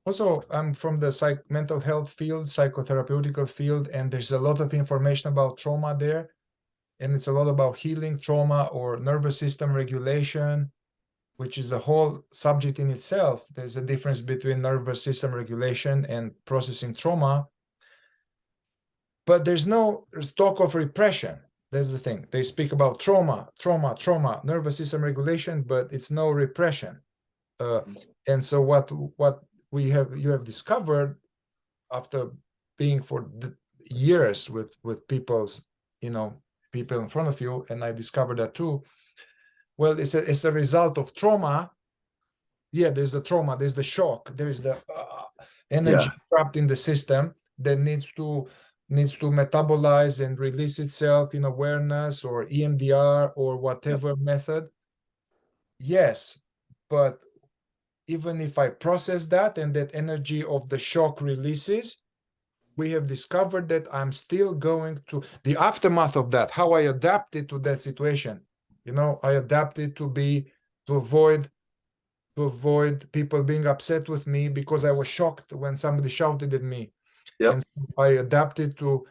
Also, I'm from the mental health field, psychotherapeutical field, and there's a lot of information about trauma there. And it's a lot about healing trauma or nervous system regulation, which is a whole subject in itself. There's a difference between nervous system regulation and processing trauma. But there's no talk of repression. That's the thing. They speak about trauma, nervous system regulation, but it's no repression. And so what you have discovered after being for years with people's, people in front of you, and I discovered that too. Well, it's a result of trauma. Yeah, there's the trauma, there's the shock, there's the energy trapped in the system that needs to metabolize and release itself in awareness or EMDR or whatever method. Yes, but even if I process that and that energy of the shock releases, we have discovered that I'm still going to the aftermath of that, how I adapted to that situation. I adapted to avoid people being upset with me because I was shocked when somebody shouted at me. And so I adapted so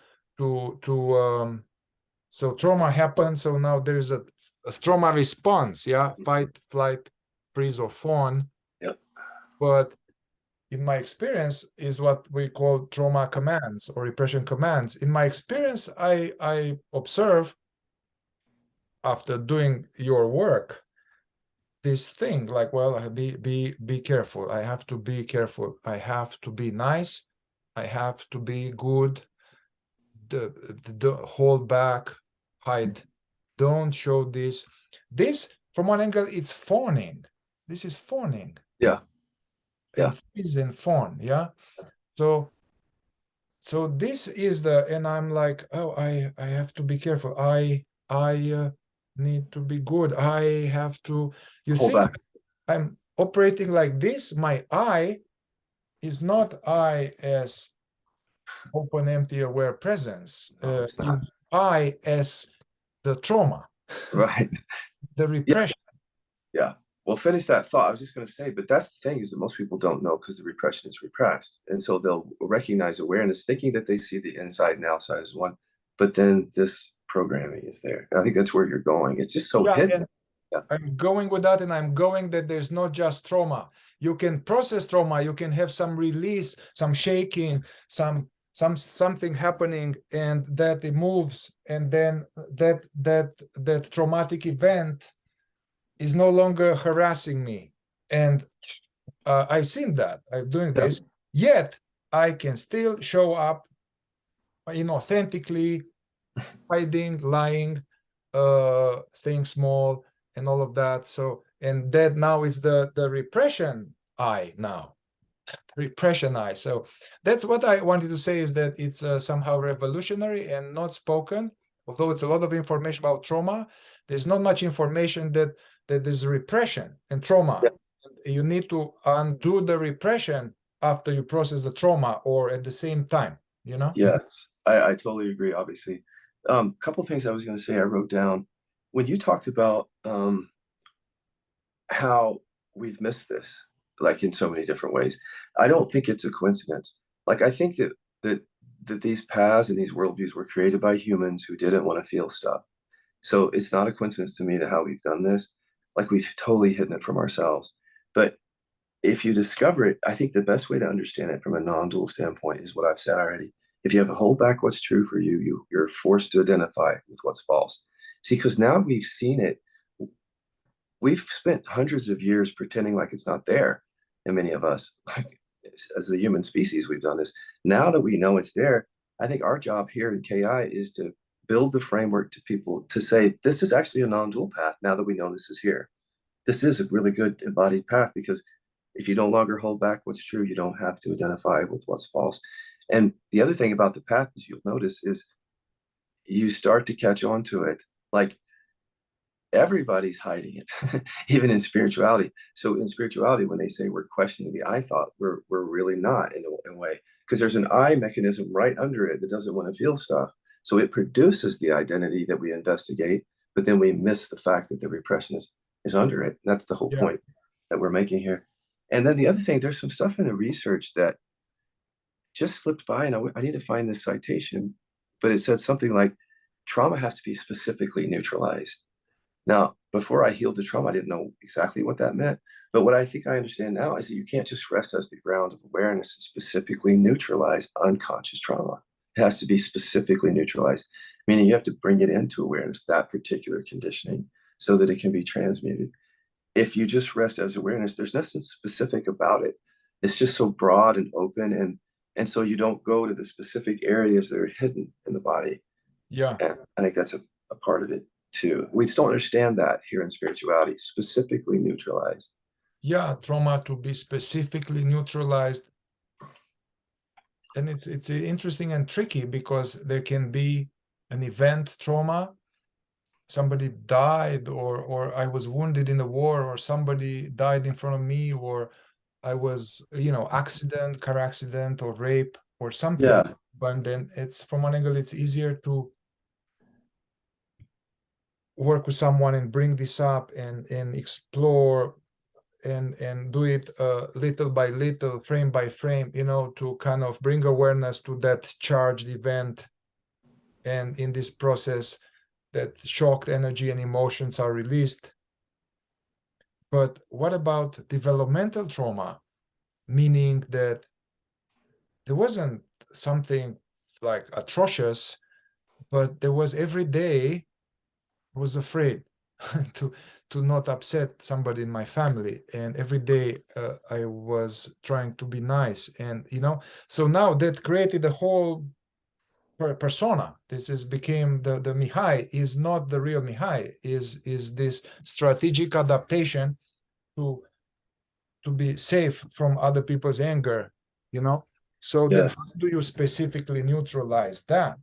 trauma happened. So now there's a trauma response, fight, flight, freeze, or fawn. But in my experience is what we call trauma commands or repression commands. In my experience, I observe after doing your work, this thing like, well, be careful. I have to be careful. I have to be nice. I have to be good. The hold back, hide. Don't show this. This, from one angle, it's fawning. This is fawning. Freeze and fawn. So this is and I'm like, oh, I have to be careful. I need to be good. I have to, I'm operating like this. My I is not I as open, empty, aware presence. I as the trauma. Right. The repression. Yeah. Well, finish that thought. I was just going to say, but that's the thing is that most people don't know because the repression is repressed. And so they'll recognize awareness, thinking that they see the inside and outside as one, but then this programming is there. And I think that's where you're going. It's just so hidden. I'm going with that, and I'm going that there's not just trauma. You can process trauma. You can have some release, some shaking, something happening, and that it moves, and then that traumatic event is no longer harassing me. And I've seen that. I'm doing this. Yet I can still show up inauthentically, hiding, lying, staying small, and all of that. So, and that now is the repression I now. Repression I. So that's what I wanted to say, is that it's somehow revolutionary and not spoken. Although it's a lot of information about trauma, there's not much information that there's repression and trauma. You need to undo the repression after you process the trauma, or at the same time, Yes, I totally agree, obviously. Couple things I was going to say I wrote down. When you talked about how we've missed this, like in so many different ways, I don't think it's a coincidence. Like, I think that these paths and these worldviews were created by humans who didn't want to feel stuff. So it's not a coincidence to me that how we've done this, like we've totally hidden it from ourselves. But if you discover it, I think the best way to understand it from a non-dual standpoint is what I've said already. If you have to hold back what's true for you, you're forced to identify with what's false. See, because now we've seen it. We've spent hundreds of years pretending like it's not there. And many of us, like as the human species, we've done this. Now that we know it's there, I think our job here in KI is to build the framework to people to say, this is actually a non-dual path now that we know this is here. This is a really good embodied path, because if you no longer hold back what's true, you don't have to identify with what's false. And the other thing about the path, as you'll notice, is you start to catch on to it. Like, everybody's hiding it, even in spirituality. So in spirituality, when they say we're questioning the I thought, we're really not in a way, because there's an I mechanism right under it that doesn't want to feel stuff. So it produces the identity that we investigate, but then we miss the fact that the repression is under it. And that's the whole point that we're making here. And then the other thing, there's some stuff in the research that just slipped by, and I need to find this citation, but it said something like trauma has to be specifically neutralized. Now, before I healed the trauma, I didn't know exactly what that meant. But what I think I understand now is that you can't just rest as the ground of awareness and specifically neutralize unconscious trauma. It has to be specifically neutralized, meaning you have to bring it into awareness, that particular conditioning, so that it can be transmuted. If you just rest as awareness, there's nothing specific about it. It's just so broad and open, and so you don't go to the specific areas that are hidden in the body. Yeah. And I think that's a part of it too. We still understand that here in spirituality, specifically neutralized. Yeah, trauma to be specifically neutralized. And it's interesting and tricky because there can be an event trauma. Somebody died, or I was wounded in the war, or somebody died in front of me, or I was, accident, car accident, or rape, or something. Yeah. But then it's, from one angle, it's easier to work with someone and bring this up and explore and do it little by little, frame by frame, to kind of bring awareness to that charged event. And in this process, that shocked energy and emotions are released. But what about developmental trauma? Meaning that there wasn't something like atrocious, but there was every day I was afraid to not upset somebody in my family, and every day I was trying to be nice, and so now that created a whole persona. This is became the Mihai is not the real Mihai, is this strategic adaptation to be safe from other people's anger, so then Yes. how do you specifically neutralize that?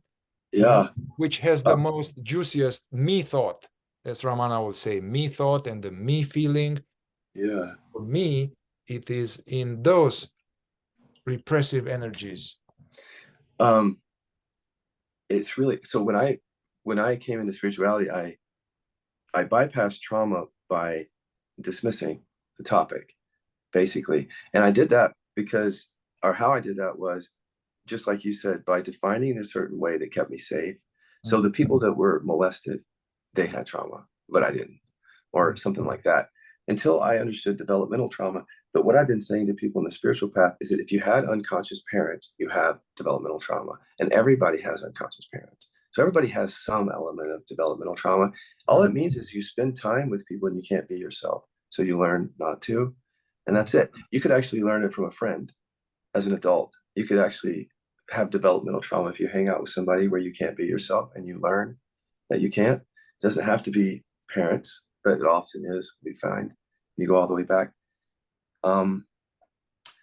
Yeah. Which has the most juiciest me thought, as Ramana would say, me thought and the me feeling. Yeah. For me, it is in those repressive energies. It's really so when I came into spirituality, I bypassed trauma by dismissing the topic, basically. And I did that because, or how I did that was, just like you said, by defining a certain way that kept me safe. So the people that were molested, they had trauma, but I didn't, or something like that, until I understood developmental trauma. But what I've been saying to people in the spiritual path is that if you had unconscious parents, you have developmental trauma, and everybody has unconscious parents. So everybody has some element of developmental trauma. All it means is you spend time with people and you can't be yourself. So you learn not to, and that's it. You could actually learn it from a friend as an adult. You could actually have developmental trauma if you hang out with somebody where you can't be yourself and you learn that you can't. It doesn't have to be parents, but it often is, we find. You go all the way back.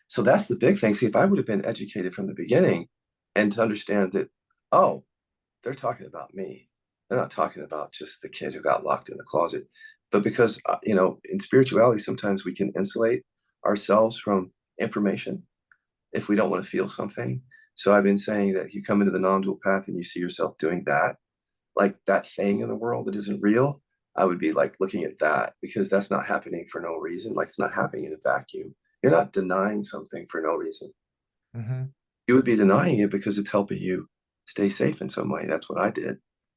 So that's the big thing. See, if I would have been educated from the beginning and to understand that, oh, they're talking about me. They're not talking about just the kid who got locked in the closet. But because, in spirituality, sometimes we can insulate ourselves from information if we don't want to feel something. So I've been saying that you come into the non-dual path and you see yourself doing that, like that thing in the world that isn't real. I would be like looking at that, because that's not happening for no reason. Like, it's not happening in a vacuum. You're not denying something for no reason. Mm-hmm. You would be denying it because it's helping you stay safe in some way. That's what I did.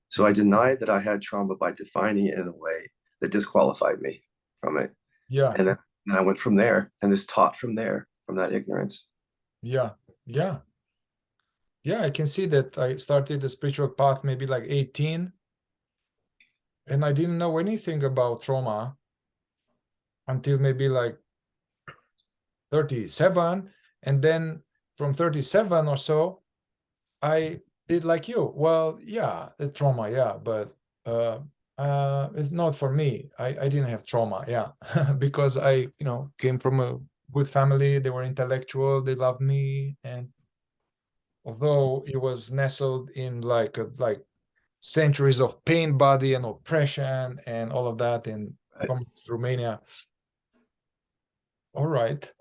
So I denied that I had trauma by defining it in a way that disqualified me from it. Yeah. And then I went from there, and this taught from there, from that ignorance. Yeah. Yeah. Yeah, I can see that. I started the spiritual path maybe like 18, and I didn't know anything about trauma until maybe like 37. And then from 37 or so, I did like you. Well, yeah, the trauma, yeah, but it's not for me. I didn't have trauma, yeah, because I, came from a good family. They were intellectual. They loved me, and although it was nestled in like centuries of pain body and oppression and all of that in Right. communist Romania. All right.